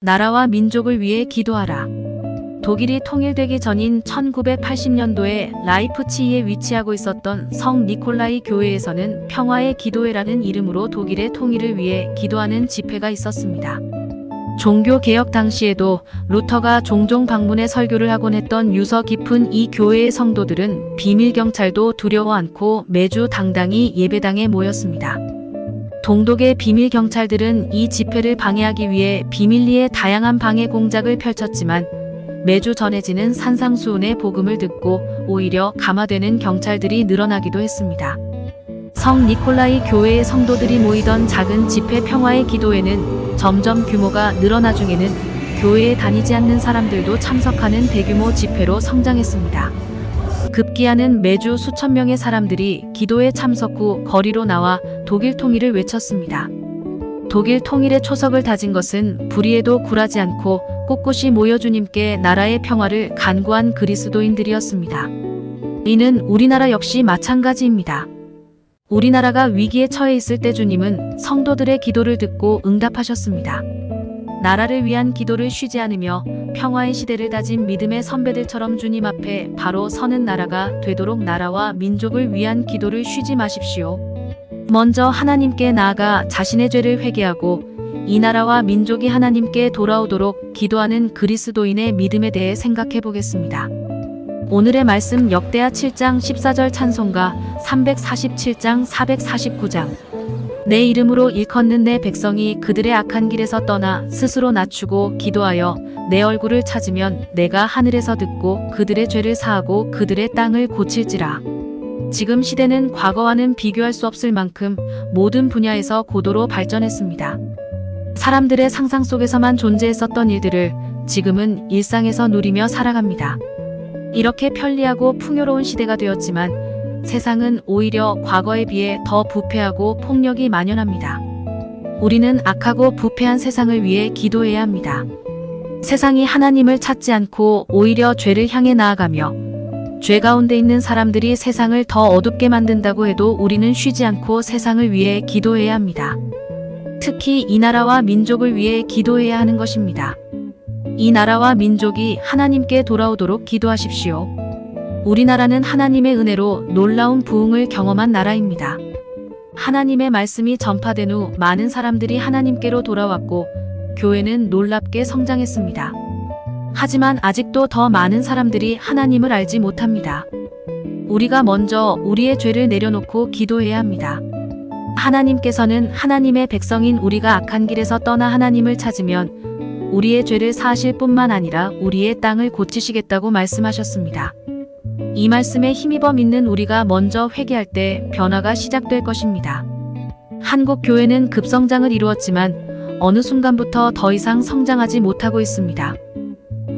나라와 민족을 위해 기도하라. 독일이 통일되기 전인 1980년도에 라이프치히에 위치하고 있었던 성 니콜라이 교회에서는 평화의 기도회라는 이름으로 독일의 통일을 위해 기도하는 집회가 있었습니다. 종교개혁 당시에도 루터가 종종 방문해 설교를 하곤 했던 유서 깊은 이 교회의 성도들은 비밀경찰도 두려워 않고 매주 당당히 예배당에 모였습니다. 동독의 비밀경찰들은 이 집회를 방해하기 위해 비밀리에 다양한 방해 공작을 펼쳤지만 매주 전해지는 산상수훈의 복음을 듣고 오히려 감화되는 경찰들이 늘어나기도 했습니다. 성 니콜라이 교회의 성도들이 모이던 작은 집회 평화의 기도회는 점점 규모가 늘어나 중에는 교회에 다니지 않는 사람들도 참석하는 대규모 집회로 성장했습니다. 급기야는 매주 수천 명의 사람들이 기도에 참석 후 거리로 나와 독일 통일을 외쳤습니다. 독일 통일의 초석을 다진 것은 불의에도 굴하지 않고 꿋꿋이 모여 주님께 나라의 평화를 간구한 그리스도인들이었습니다. 이는 우리나라 역시 마찬가지입니다. 우리나라가 위기에 처해 있을 때 주님은 성도들의 기도를 듣고 응답하셨습니다. 나라를 위한 기도를 쉬지 않으며 평화의 시대를 다진 믿음의 선배들처럼 주님 앞에 바로 서는 나라가 되도록 나라와 민족을 위한 기도를 쉬지 마십시오. 먼저 하나님께 나아가 자신의 죄를 회개하고 이 나라와 민족이 하나님께 돌아오도록 기도하는 그리스도인의 믿음에 대해 생각해 보겠습니다. 오늘의 말씀 역대하 7장 14절 찬송가 347장 449장. 내 이름으로 일컫는 내 백성이 그들의 악한 길에서 떠나 스스로 낮추고 기도하여 내 얼굴을 찾으면 내가 하늘에서 듣고 그들의 죄를 사하고 그들의 땅을 고칠지라. 지금 시대는 과거와는 비교할 수 없을 만큼 모든 분야에서 고도로 발전했습니다. 사람들의 상상 속에서만 존재했었던 일들을 지금은 일상에서 누리며 살아갑니다. 이렇게 편리하고 풍요로운 시대가 되었지만 세상은 오히려 과거에 비해 더 부패하고 폭력이 만연합니다. 우리는 악하고 부패한 세상을 위해 기도해야 합니다. 세상이 하나님을 찾지 않고 오히려 죄를 향해 나아가며 죄 가운데 있는 사람들이 세상을 더 어둡게 만든다고 해도 우리는 쉬지 않고 세상을 위해 기도해야 합니다. 특히 이 나라와 민족을 위해 기도해야 하는 것입니다. 이 나라와 민족이 하나님께 돌아오도록 기도하십시오. 우리나라는 하나님의 은혜로 놀라운 부흥을 경험한 나라입니다. 하나님의 말씀이 전파된 후 많은 사람들이 하나님께로 돌아왔고 교회는 놀랍게 성장했습니다. 하지만 아직도 더 많은 사람들이 하나님을 알지 못합니다. 우리가 먼저 우리의 죄를 내려놓고 기도해야 합니다. 하나님께서는 하나님의 백성인 우리가 악한 길에서 떠나 하나님을 찾으면 우리의 죄를 사하실 뿐만 아니라 우리의 땅을 고치시겠다고 말씀하셨습니다. 이 말씀에 힘입어 믿는 우리가 먼저 회개할 때 변화가 시작될 것입니다. 한국 교회는 급성장을 이루었지만 어느 순간부터 더 이상 성장하지 못하고 있습니다.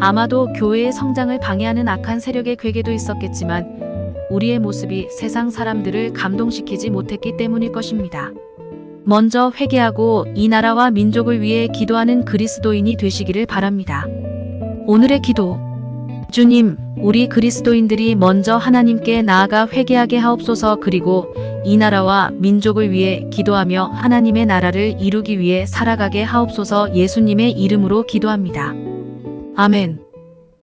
아마도 교회의 성장을 방해하는 악한 세력의 괴계도 있었겠지만 우리의 모습이 세상 사람들을 감동시키지 못했기 때문일 것입니다. 먼저 회개하고 이 나라와 민족을 위해 기도하는 그리스도인이 되시기를 바랍니다. 오늘의 기도. 주님, 우리 그리스도인들이 먼저 하나님께 나아가 회개하게 하옵소서. 그리고 이 나라와 민족을 위해 기도하며 하나님의 나라를 이루기 위해 살아가게 하옵소서. 예수님의 이름으로 기도합니다. 아멘.